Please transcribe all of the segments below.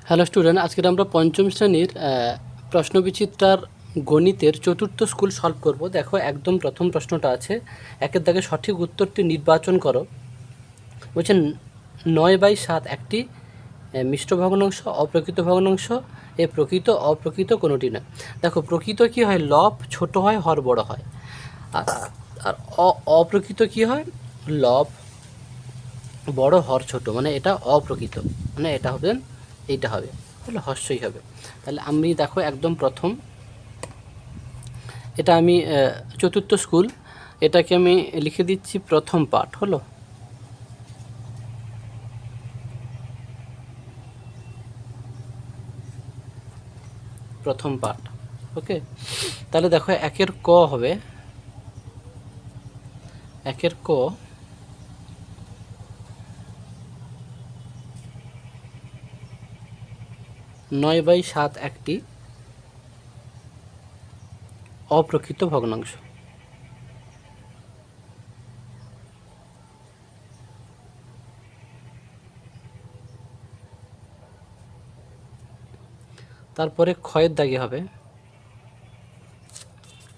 Hello student, আজকে আমরা পঞ্চম শ্রেণীর প্রশ্নবিচিত্রার গণিতের চতুর্থ স্কুল সলভ করব। দেখো, একদম প্রথম প্রশ্নটা আছে, একের দাগে সঠিক উত্তরটি নির্বাচন করো। বলছেন 9/7 একটি মিশ্র ভগ্নাংশ, অপ্রকৃত ভগ্নাংশ, এ প্রকৃত অপ্রকৃত কোনোটি না। দেখো, প্রকৃত কি হয়, লব ছোট হয়, হর বড় হয়। আর আর অপ্রকৃত কি হয়, লব বড়, হর ছোট, মানে এটা অপ্রকৃত, মানে এটা হবে, এইটা হবে, তাহলে হর্ষই হবে। তাহলে আমি দেখো একদম প্রথম, এটা আমি চতুর্থ স্কুল, এটাকে আমি লিখে দিচ্ছি প্রথম পাঠ হলো। প্রথম পাঠ, ওকে। তাহলে দেখো একের ক হবে, একের ক 9/7 একটি অপ্রকৃত ভগ্নাংশ। তারপরে ক্ষয়ের দাগে হবে,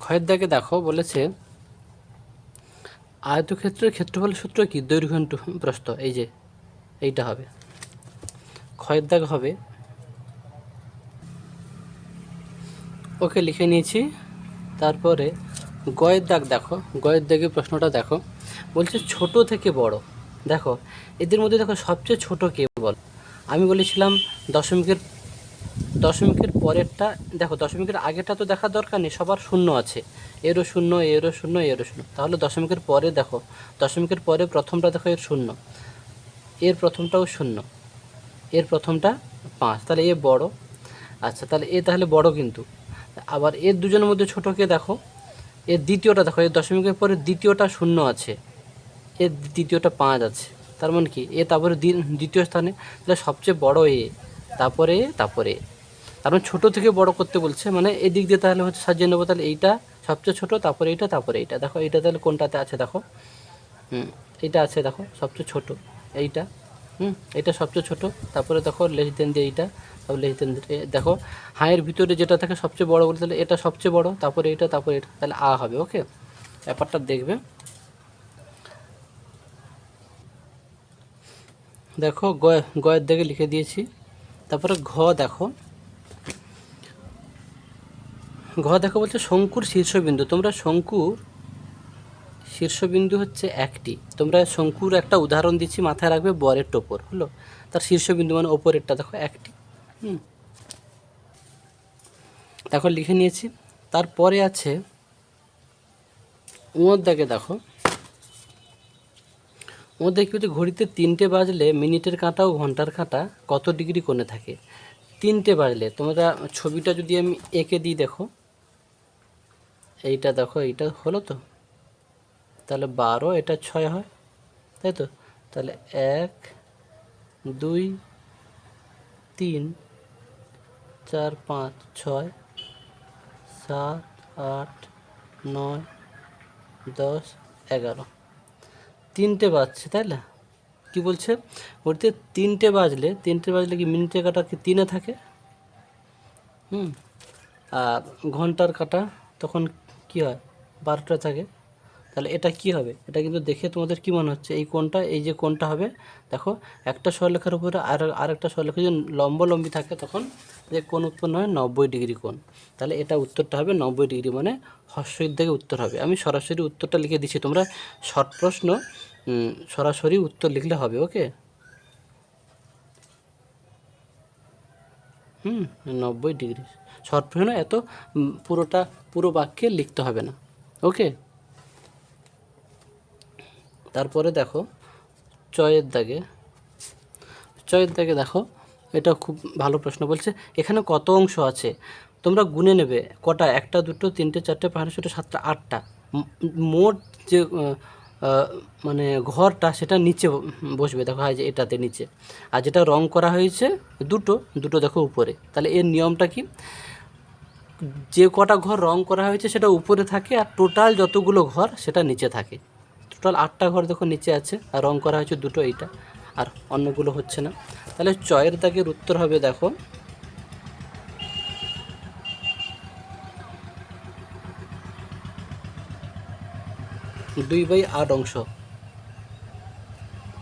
ক্ষয়ের দাগে দেখো বলেছে আয়তক্ষেত্রের ক্ষেত্রফল সূত্র কি, দৈর্ঘ্য ইন্টু প্রস্থ, এই যে এইটা হবে। ক্ষয়ের দাগ হবে, ওকে লিখে নিয়েছি। তারপরে গয়ের দাগ দেখো, গয়ের দাগে প্রশ্নটা দেখো, বলছে ছোট থেকে বড়। দেখো এদের মধ্যে দেখো সবচেয়ে ছোট কে বল, আমি বলেছিলাম দশমিকের পরেরটা। দেখো দশমিকের আগেরটা তো দেখার দরকার নেই, সবার শূন্য আছে, এরও শূন্য, এরও শূন্য, এরও শূন্য। তাহলে দশমিকের পরে দেখো, দশমিকের পরে প্রথমটা দেখো এর শূন্য, এর প্রথমটাও শূন্য, এর প্রথমটা 5, তাহলে এ বড়। আচ্ছা, তাহলে এ তাহলে বড়, কিন্তু আবার এর দুজনের মধ্যে ছোট কে দেখো, এর দ্বিতীয়টা দেখো, এর দশমিকের পরে দ্বিতীয়টা শূন্য আছে, এর দ্বিতীয়টা 5 আছে, তার মানে কি এ তারপরে দ্বিতীয় স্থানে, তাহলে সবচেয়ে বড় এ, তারপরে তারপরে। কারণ ছোট থেকে বড় করতে বলছে, মানে এদিক দিয়ে তাহলে হচ্ছে সাজিয়ে নেবো। তাহলে এইটা সবচেয়ে ছোট, তারপরে এইটা, তারপরে এইটা। দেখো এইটা তাহলে কোনটাতে আছে দেখো, এইটা আছে দেখো সবচেয়ে ছোট, এইটা, এটা সবচেয়ে ছোট। তারপরে দেখো লেস দেন দিয়ে এইটা, তারপর লেস দেন দিয়ে দেখো হাঁয়ের ভিতরে যেটা থাকে সবচেয়ে বড় বলতে, তাহলে এটা সবচেয়ে বড়, তারপরে এটা, তারপরে এটা, তাহলে আ হবে। ওকে, ব্যাপারটা দেখবে। দেখো গয়ের দিকে লিখে দিয়েছি। তারপরে ঘ দেখো, ঘ দেখো বলছে শঙ্কুর শীর্ষবিন্দু। তোমরা শঙ্কুর শীর্ষবিন্দু হচ্ছে একটি, তোমরা শঙ্কুর একটা উদাহরণ দিচ্ছি, মাথায় রাখবে, বরের টোপর হলো তার শীর্ষবিন্দু, মানে ওপরেরটা দেখো একটি। দেখো লিখে নিয়েছি। তারপরে আছে ওর দাগে দেখো, ওর দেখি হচ্ছে ঘড়িতে 3টে বাজলে মিনিটের কাঁটা ও ঘন্টার কাঁটা কত ডিগ্রি কোণে থাকে। 3টে বাজলে, তোমরা ছবিটা যদি আমি এঁকে দিই, দেখো এইটা দেখো, এইটা হলো তো, তাহলে 12, এটা 6 হয়, তাই তো। তাহলে 1 2 3 4 5 6 7 8 9 10 11, 3টে বাজছে, তাই না? কী বলছে, ওতে 3টে বাজলে কি মিনিটের কাঁটা কি 3-এ থাকে, আর ঘন্টার কাঁটা তখন কি হয়, 12টা থাকে। তাহলে এটা কি হবে, এটা কিন্তু দেখে তোমাদের কি মনে হচ্ছে, এই কোণটা, এই যে কোণটা হবে, দেখো একটা সরলরেখার উপরে আরেকটা সরলরেখা যদি লম্বলম্বী থাকে, তখন যে কোণ উৎপন্ন হয় 90 ডিগ্রি কোণ। তাহলে এটা উত্তরটা হবে 90 ডিগ্রি, মানে হর্ষইর দিকে উত্তর হবে। আমি সরাসরি উত্তরটা লিখে দিচ্ছি, তোমরা শর্ট প্রশ্ন সরাসরি উত্তর লিখলে হবে। ওকে, 90 ডিগ্রি শর্ট প্রশ্ন, এত পুরো বাক্যে লিখতে হবে না। ওকে, তারপরে দেখো চয়ের দাগে দেখো, এটা খুব ভালো প্রশ্ন। বলছে এখানে কত অংশ আছে, তোমরা গুনে নেবে কটা, 1 2 3 4 5 6 7 8টা। মোট যে মানে ঘরটা, সেটা নিচে বসবে, দেখো হয় যে এটাতে নিচে, আর যেটা রং করা হয়েছে দুটো দেখো উপরে। তাহলে এর নিয়মটা কি, যে কটা ঘর রং করা হয়েছে সেটা উপরে থাকে, আর টোটাল যতগুলো ঘর সেটা নিচে থাকে। টোটাল 8টা ঘর দেখো নিচে আছে, আর রং করা হয়েছে দুটো, এইটা, আর অন্যগুলো হচ্ছে না। তাহলে চয়ের দাগের উত্তর হবে দেখো 2/8 অংশ।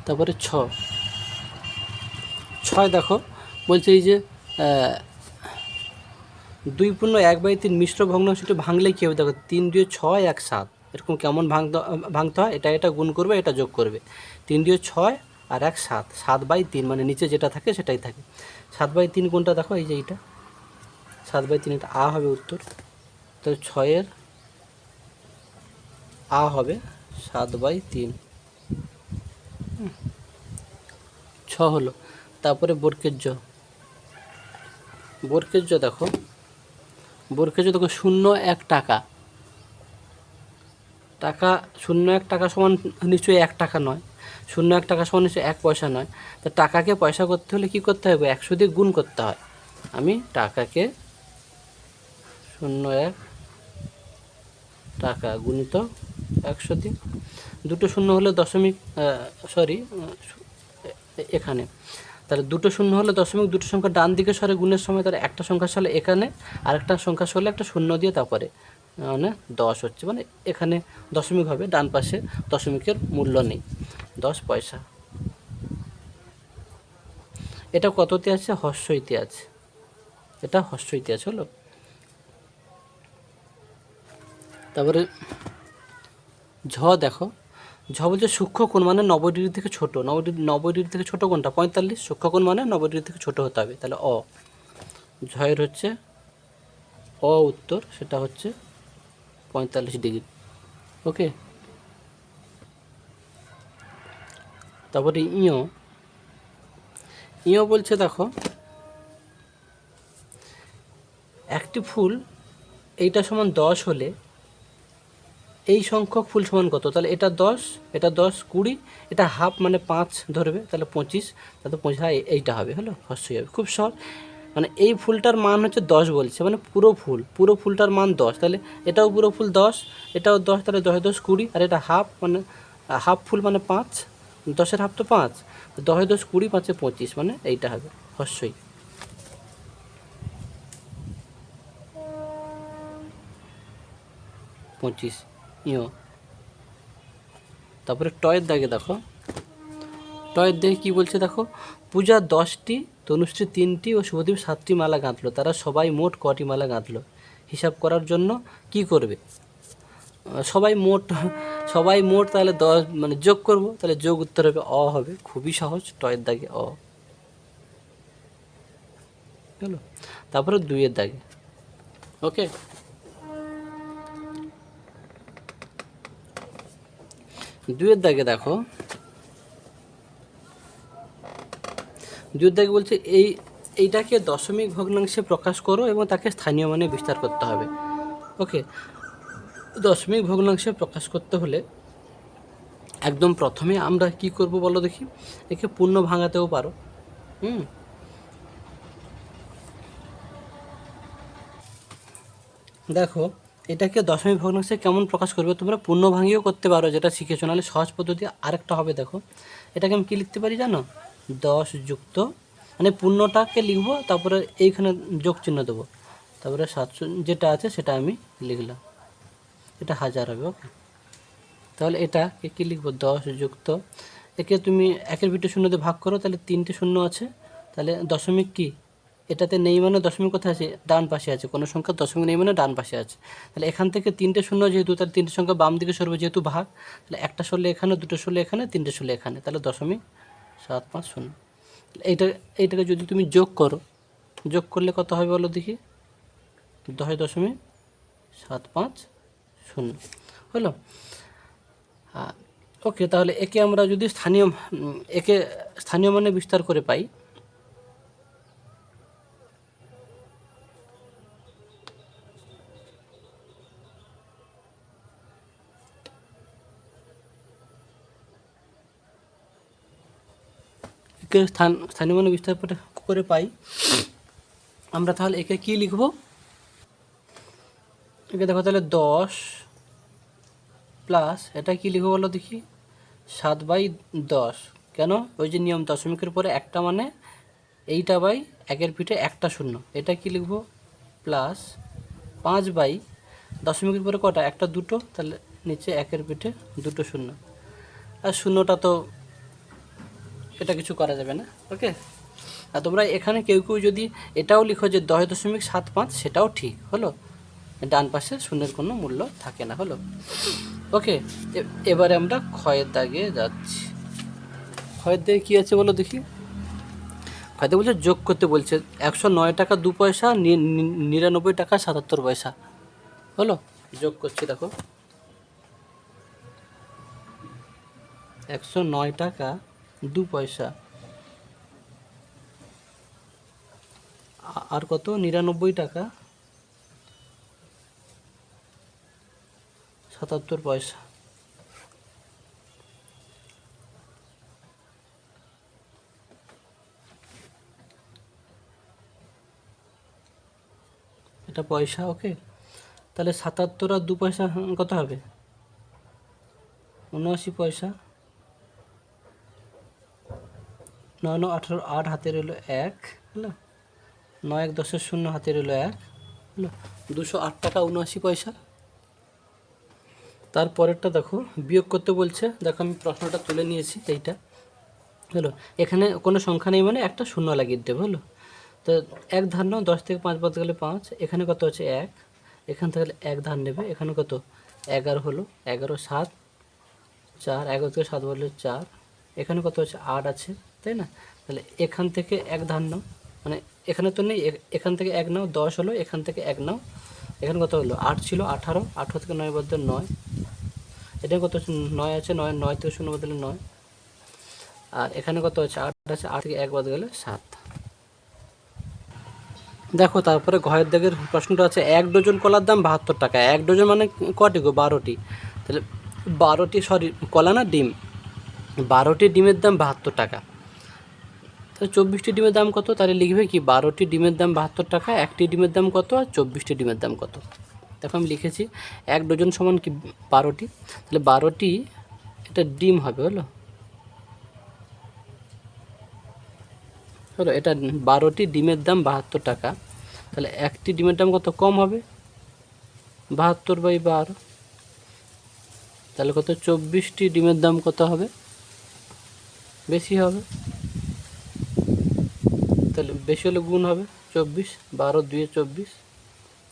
তারপরে 6 দেখো বলছে এই যে 2/1/3 মিশ্র ভগ্নাংশটি ভাঙলে কী হবে দেখো 3 2 6 1 7 এরকম কেমন ভাঙতে হয়, এটা গুণ করবে, এটা যোগ করবে। 3 2 6 আর 1 7, 7/3 মানে নিচে যেটা থাকে সেটাই থাকে। 7/3 কোনটা দেখো, এই যে এইটা 7/3, এটা আ হবে উত্তর। তো 6-এর আ হবে 7/3, 6 হলো। তারপরে বর্কের জ দেখো 0-1 টাকা। 0-1 টাকা সমান নিশ্চয়ই 1 টাকা নয়, 0-1 টাকা সমান নিশ্চয়ই 1 পয়সা নয়। তো টাকাকে পয়সা করতে হলে কী করতে হবে, 100 দিয়ে গুণ করতে হয়। আমি টাকাকে 0-1 টাকা গুণিত 100 দিয়ে, দুটো শূন্য হলে দশমিক, এখানে তাহলে দুটো শূন্য হলে দশমিক, দুটো সংখ্যা ডান দিকে সরে গুণের সময় তাহলে একটা সংখ্যা সরে এখানে, আরেকটা সংখ্যা সরলে একটা শূন্য দিয়ে তারপরে মানে 10 হচ্ছে, মানে এখানে দশমিক হবে, ডান পাশে দশমিকের মূল্য নেই, 10 পয়সা। এটা কততে আছে, হস্যইতে আছে, এটা হস্যইতে আছে হলো। তারপরে দেখো বলছে সূক্ষ্ম কোণ মানে 90 ডিগ্রি থেকে ছোট। 90 ডিগ্রি থেকে ছোট কোনটা, 45। সূক্ষ্ম কোণ মানে 90 ডিগ্রি থেকে ছোট হতে হবে, তাহলে ঝয়ের হচ্ছে উত্তর, সেটা হচ্ছে 45 ডিগ্রি। ওকে, তারপরে ইও বলছে দেখো একটি ফুল এইটা সমান 10 হলে এই সংখ্যক ফুল সমান কত, তাহলে এটা 10, এটা 10, 20, এটা হাফ মানে 5 ধরবে, তাহলে 25, তাহলে 25 এইটা হবে হলো, হস্যই হবে, খুব সহজ। মানে এই ফুলটার মান হচ্ছে 10 বলছে, মানে পুরো ফুলটার মান 10, তাহলে এটাও পুরো ফুল 10, এটাও 10, তাহলে 10 10 20, আর এটা হাফ মানে হাফ ফুল মানে 5, 10-এর হাফ তো 5, 10 10 20, 5 25, মানে এইটা হবে হস্যই। তারপরে টয়ের দাগে দেখো, টয়ের দাগে কী বলছে দেখো, পূজা 10টি, তনুশ্রী 3টি ও শুভদীপ 7টি মালা গাঁথলো, তারা সবাই মোট কটি মালা গাঁথলো, হিসাব করার জন্য কি করবে। সবাই মোট তাহলে 10 মানে যোগ করব, তাহলে যোগ উত্তর হবে হবে, খুবই সহজ, টয়ের দাগে হলো। তারপরে 2-এর দাগে, ওকে, 2-এর দাগে দেখো, 2-এর দাগে বলছে এইটাকে দশমিক ভগ্নাংশে প্রকাশ করো এবং তাকে স্থানীয় মানে বিস্তার করতে হবে। ওকে, দশমিক ভগ্নাংশে প্রকাশ করতে হলে একদম প্রথমে আমরা কি করব বলো দেখি, একে পূর্ণ ভাঙাতেও পারো। দেখো এটাকে দশমিক ভগ্নাংশে কেমন প্রকাশ করবে, তোমরা পূর্ণ ভাঙিয়েও করতে পারো, যেটা শিখেছো, নাহলে সহজ পদ্ধতি আরেকটা হবে। দেখো এটাকে আমি কী লিখতে পারি জানো, 10 যুক্ত, মানে পূর্ণটাকে লিখবো, তারপরে এইখানে যোগ চিহ্ন দেবো, তারপরে 700 যেটা আছে সেটা আমি লিখলাম, এটা 1000 হবে। ওকে, তাহলে এটাকে কী লিখবো, 10 যুক্ত, একে তুমি 1-এর ভিতরে 0 দিয়ে ভাগ করো, তাহলে 3টে শূন্য আছে, তাহলে দশমিক কি এটাতে নেই, মানে দশমিক কোথায় আছে, ডান পাশে আছে, কোনো সংখ্যা দশমিক নেই মানে ডান পাশে আছে, তাহলে এখান থেকে 3টে শূন্য যেহেতু, তাহলে 3টে সংখ্যা বাম দিকে সরবে, যেহেতু ভাগ, তাহলে একটা সরলে এখানে, দুটো সরলে এখানে, 3টে সরলে এখানে, তাহলে 0.750। এইটাকে যদি তুমি যোগ করলে কত হবে বলো দেখি, 10.750 হলো। ওকে, তাহলে একে আমরা যদি স্থানীয় মানে বিস্তার করে পাই, একে স্থানীয় মানে বিস্তার করে পাই আমরা, তাহলে একে কি লিখব, একে দেখো তাহলে 10 প্লাস এটা কি লিখবো বলো দেখি, 7/10, কেন, ওই যে নিয়ম, দশমিকের পরে একটা মানে এইটা বাই একের পিঠে একটা শূন্য, এটা কি লিখব প্লাস 5 বাই দশমিকের পরে কটা একটা দুটো, তাহলে নিচে একের পিঠে দুটো শূন্য, আর শূন্যটা তো এটা কিছু করা যাবে না। ওকে, আর তোমরা এখানে কেউ কেউ যদি এটাও লিখো যে 10.75 সেটাও ঠিক হলো, ডান পাশে শূন্যের কোনো মূল্য থাকে না হলো। ওকে, এবারে আমরা ক্ষয়ের দাগে যাচ্ছি। ক্ষয়ের দাগে কী আছে বলো দেখি। ক্ষয়তে বলছে যোগ করতে বলছে 109 টাকা 2 পয়সা 99 টাকা 77 পয়সা হলো, যোগ করছি দেখো 109 টাকা 2 পয়সা আর কত 99 টাকা 77 পয়সা। এটা পয়সা। ওকে, তাহলে 77 আর 2 পয়সা কত হবে 79 পয়সা, 9 9 18 8 হাতে রইলো 1 হলো, 9 1 10 0 হাতে রইলো 1 হলো, 208 টাকা 79 পয়সা। তারপরেরটা দেখো বিয়োগ করতে বলছে, দেখো আমি প্রশ্নটা তুলে নিয়েছি এইটা হলো, এখানে কোনো সংখ্যা নেই মানে একটা শূন্য লাগিয়ে দেবে হলো। তো এক ধার নাও, 10 থেকে 5 বাদ গেলে 5, এখানে কত আছে 1, এখান থেকে এক ধার নেবে, এখানে কত 11 হলো, 11 7 4, 11 থেকে 7 বললে 4, এখানে কত আছে 8 আছে তাই না, তাহলে এখান থেকে এক ধার নাও, মানে এখানে তো নেই, এখান থেকে এক নাও 10 হলো, এখান থেকে এক নাও, এখানে কত হলো 8 ছিল 18, 18 থেকে 9 বদলে 9, এটা কত আছে 9 আছে, 9 9 থেকে 0 বদলে 9, আর এখানে কত আছে 8 আছে, 8 থেকে 1 বাদ গেলে 7। দেখো তারপরে ঘয়ের দাগের প্রশ্নটা আছে 1 ডজন কলার দাম 72 টাকা, 1 ডজন মানে কটি গো 12টি, তাহলে 12টি সরি কলা না ডিম, 12টি ডিমের দাম 72 টাকা, তাহলে 24টি ডিমের দাম কত, তাহলে লিখবে কি 12টি ডিমের দাম 72 টাকা, একটি ডিমের দাম কত আর 24টি ডিমের দাম কত। দেখো আমি লিখেছি 1 ডজন সমান কি 12টি, তাহলে 12টি এটা ডিম হবে হলো, হলো এটা 12টি ডিমের দাম 72 টাকা, তাহলে একটি ডিমের দাম কত কম হবে 72/12, তাহলে কত 24টি ডিমের দাম কত হবে বেশি হবে, তাহলে বেশি হলে গুণ হবে 24, 12 2 24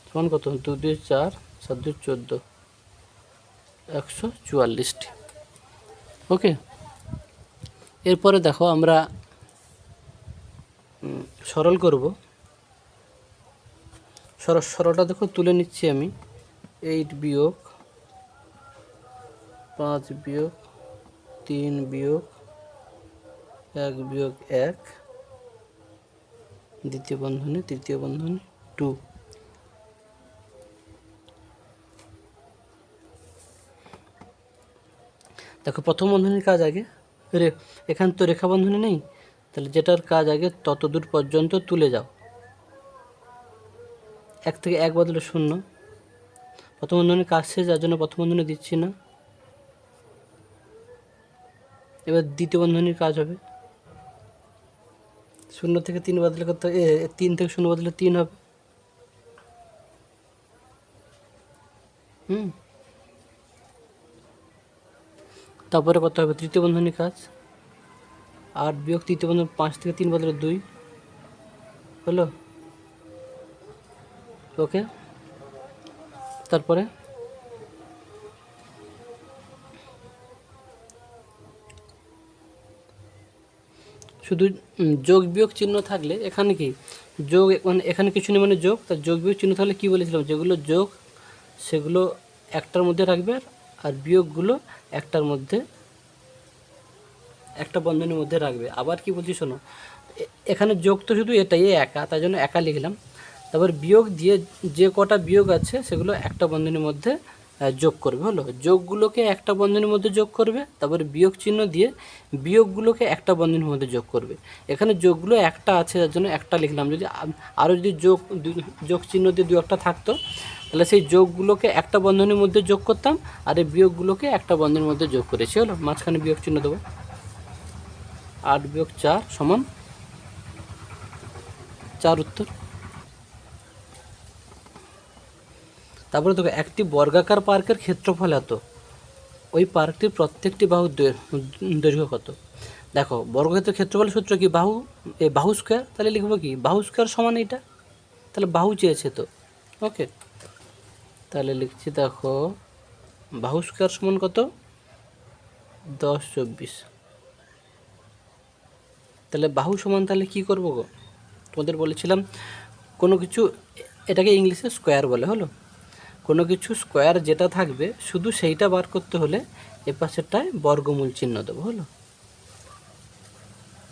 সমান কত 2 2 4 7 2 14, 144টি। ওকে, এরপরে দেখো আমরা সরল করব, সরলটা দেখো তুলে নিচ্ছি আমি, 8 বিয়োগ 5 বিয়োগ 3 বিয়োগ 1 বিয়োগ 1 দ্বিতীয় বন্ধনী তৃতীয় বন্ধনী 2, দেখো প্রথম বন্ধনীর কাজ আগে এখানে তো রেখা বন্ধনী নেই, তাহলে যেটার কাজ আগে তত দূর পর্যন্ত তুলে যাও, 1 থেকে 1 বদলে 0, প্রথম বন্ধনীর কাজ শেষ যার জন্য প্রথম বন্ধনী দিচ্ছি না। এবার দ্বিতীয় বন্ধনীর কাজ হবে 0 থেকে 3 বদলে কত 3 থেকে 0 বদলে 3 হবে, তারপরে কত হবে তৃতীয় বন্ধনীর কাজ 8 বিয়োগ তৃতীয় বন্ধনী 5 থেকে 3 বদলে 2 হলো। ওকে, তারপরে শুধু যোগ বিয়োগ চিহ্ন থাকলে এখানে কি যোগ মানে এখানে কিছু নেই মানে যোগ, তার যোগ বিয়োগ চিহ্ন থাকলে কী বলেছিলাম যেগুলো যোগ সেগুলো একটার মধ্যে রাখবে, আর বিয়োগগুলো একটার মধ্যে একটা বন্ধনীর মধ্যে রাখবে। আবার কি বলছি শোনো, এখানে যোগ তো শুধু এটাই একা, তাই জন্য একা লিখলাম, তারপর বিয়োগ দিয়ে যে কটা বিয়োগ আছে সেগুলো একটা বন্ধনীর মধ্যে যোগ করবে হলো, যোগগুলোকে একটা বন্ধনীর মধ্যে যোগ করবে, তারপরে বিয়োগ চিহ্ন দিয়ে বিয়োগগুলোকে একটা বন্ধনীর মধ্যে যোগ করবে। এখানে যোগগুলো একটা আছে যার জন্য একটা লিখলাম, যদি আরও যদি যোগ চিহ্ন দিয়ে 2-1টা থাকতো তাহলে সেই যোগগুলোকে একটা বন্ধনীর মধ্যে যোগ করতাম, আর এই বিয়োগগুলোকে একটা বন্ধনীর মধ্যে যোগ করেছি হলো, মাঝখানে বিয়োগ চিহ্ন দেবো। 8 বিয়োগ 4 সমান 4 উত্তর। তারপরে দেখো একটি বর্গাকার পার্কের ক্ষেত্রফল এত, ওই পার্কটির প্রত্যেকটি বাহুর দৈর্ঘ্য কত। দেখো বর্গক্ষেত্রের ক্ষেত্রফলের সূত্র কি, বাহু স্কোয়ার, তাহলে লিখবো কি বাহু স্কোয়ার সমান এইটা, তাহলে বাহু চেয়েছে তো, ওকে। তাহলে লিখছি দেখো বাহু স্কোয়ার সমান কত, 10 24। তাহলে বাহু সমান তাহলে কি করবো গো, তোমাদের বলেছিলাম কোনো কিছু, এটাকে ইংলিশে স্কোয়ার বলে, হলো কোনো কিছু স্কোয়ার যেটা থাকবে শুধু সেইটা বার করতে হলে এ পাশেরটায় বর্গমূল চিহ্ন দেবো, হলো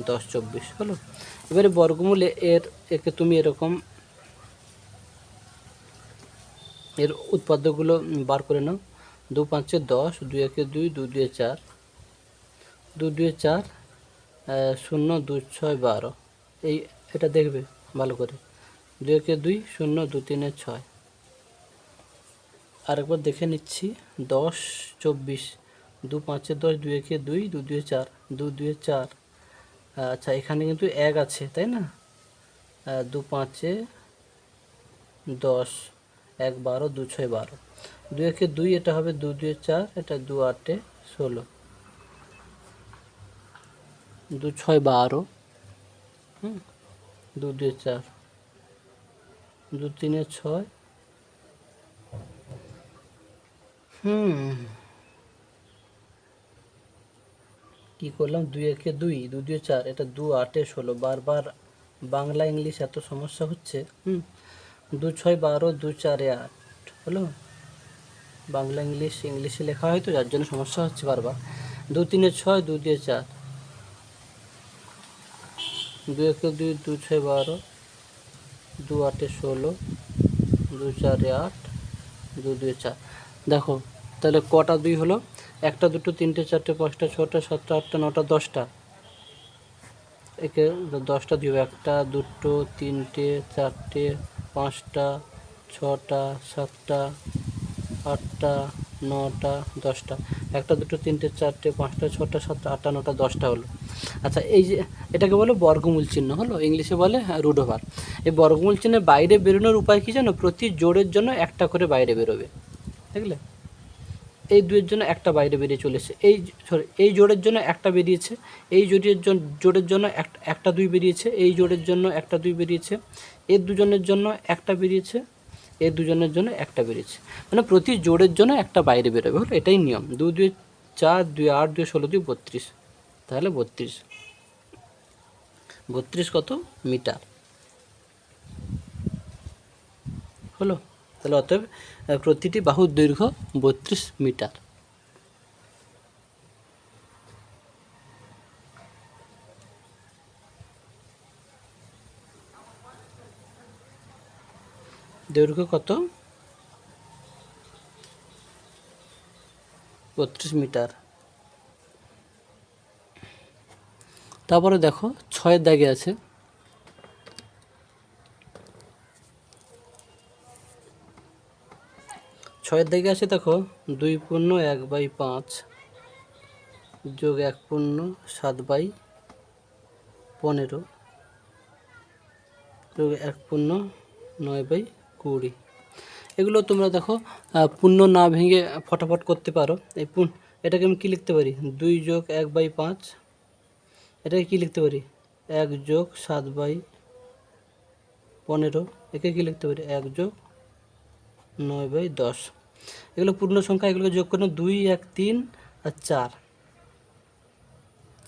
10 24 হলো। এবারে বর্গমূল একে তুমি এরকম এর উৎপাদ্যগুলো বার করে নাও। 2 5 10, 2 1 2, 2 2 4, 2 2 4, 0 2 6 12, এটা দেখবে ভালো করে, 2 1 2, 0 2 3 6। আরেকবার দেখে নিচ্ছি, 10 24, 2 5 10, 2 1 2, 2 2 4, 2 2 4। আচ্ছা এখানে কিন্তু 1 আছে তাই না, 2 5 10, 1 12, 2 6 12, 2 1 2, এটা হবে 2 2 4, এটা 2 8 16, 2 6 12, 2 2 4, 2 3 6। কি করলাম, 2 1 2, 2 2 4, এটা 2 8 16, বারবার বাংলা ইংলিশ এত সমস্যা হচ্ছে। 2 6 12, 2 4 8, হলো বাংলা ইংলিশে লেখা হয় তো যার জন্য সমস্যা হচ্ছে বারবার। 2 3 6, 2 2 4, 2 1 2, 2 6 12, 2 8 16, 2 4 8, 2 2 4। দেখো তাহলে কটা 2 হলো, 1 2 3 4 5 6 7 8 9 10টা, একে 10টা 2, 1 2 3 4 5 6 7 8 9 10টা, 1 2 3 4 5 6 7 8 9 10টা হলো। আচ্ছা এই যে এটাকে বলে বর্গমূল চিহ্ন, হলো ইংলিশে বলে রুট ওভার। এই বর্গমূল চিহ্নের বাইরে বেরোনোর উপায় কি জানো, প্রতি জোড়ের জন্য একটা করে বাইরে বেরোবে, দেখলে এই দুইয়ের জন্য একটা বাইরে বেরিয়ে চলেছে, এই জোড়ের জন্য একটা বেরিয়েছে, এই জোড়ের জন্য একটা 2 বেরিয়েছে, এই জোড়ের জন্য একটা 2 বেরিয়েছে, এর দুজনের জন্য একটা বেরিয়েছে, এর দুজনের জন্য একটা বেরিয়েছে, মানে প্রতি জোড়ের জন্য একটা বাইরে বেরোবে, হলো এটাই নিয়ম। 2 2 4, 2 8, 2 16, 2 32, তাহলে 32 কত মিটার, হলো। তাহলে অতএব প্রতিটি বাহুর দৈর্ঘ্য 32 মিটার। দৈর্ঘ্য কত, 32 মিটার। তারপরে দেখো 6 দাগে আছে, 6 দাগে আছে দেখো 2 পূর্ণ 1/5 যোগ 1 পূর্ণ 7/15 যোগ 1 পূর্ণ 9/20। এগুলো তোমরা দেখো পূর্ণ না ভেঙে ফটাফট করতে পারো। এটাকে আমি কী লিখতে পারি, 2 যোগ 1/5, এটাকে কী লিখতে পারি 1 যোগ 7/15, একে কী লিখতে পারি 1 যোগ 9/10। এগুলো পূর্ণ সংখ্যা, এগুলোকে যোগ করে 2 1 3 আর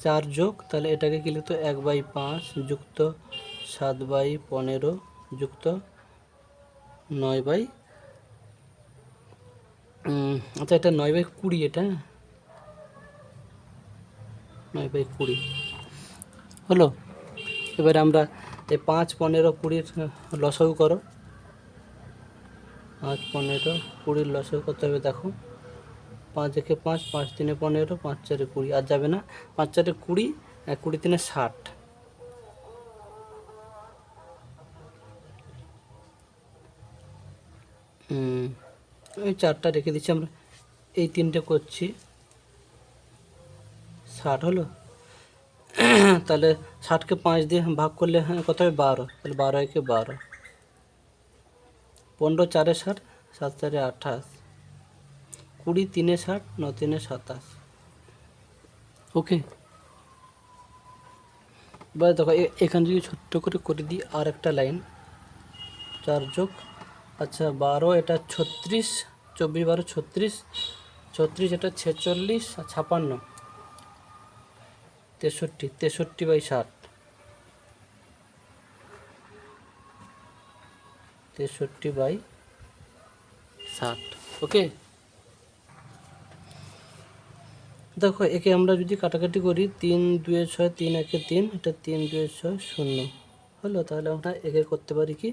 4 যোগ, তাহলে এটাকে কী লিখতো 1/5 যুক্ত 7/15 যুক্ত 9 আচ্ছা এটা 9/20, এটা 9/20 হলো। এবারে আমরা এই 5 15 20 লসাগু করো, 5 15 20 লসাগু করতে হবে। দেখো 5 1 5, 5 3 15, 5 4 20, আর যাবে না, 5 4 20, 20 3 60। এই 4টা রেখে দিচ্ছি আমরা, এই 3টে করছি 60 হলো। তাহলে 60কে 5 দিয়ে ভাগ করলে কত হবে 12, তাহলে 12 একে 12, 15 4 60, 7 4 28, 20 3 60, 9 3 27। ওকে, এবার দেখো এখানে যদি ছোট্ট করে করে দিই আর একটা লাইন, 4 যোগ, আচ্ছা 12 এটা 36, 24 12 36, 36 এটা 46 আর 56, 63, 63/60, 63/60। ওকে, দেখো একে আমরা যদি কাটাকাটি করি 3 2 6, 3 1 3, এটা 3 2 6 0 হলো। তাহলে আমরা একে করতে পারি কি,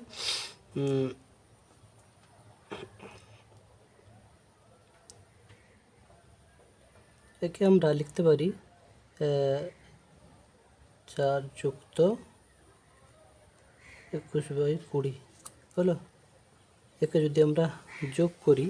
একে আমরা লিখতে পারি 4 যুক্ত 21/20 হলো। একে যদি আমরা যোগ করি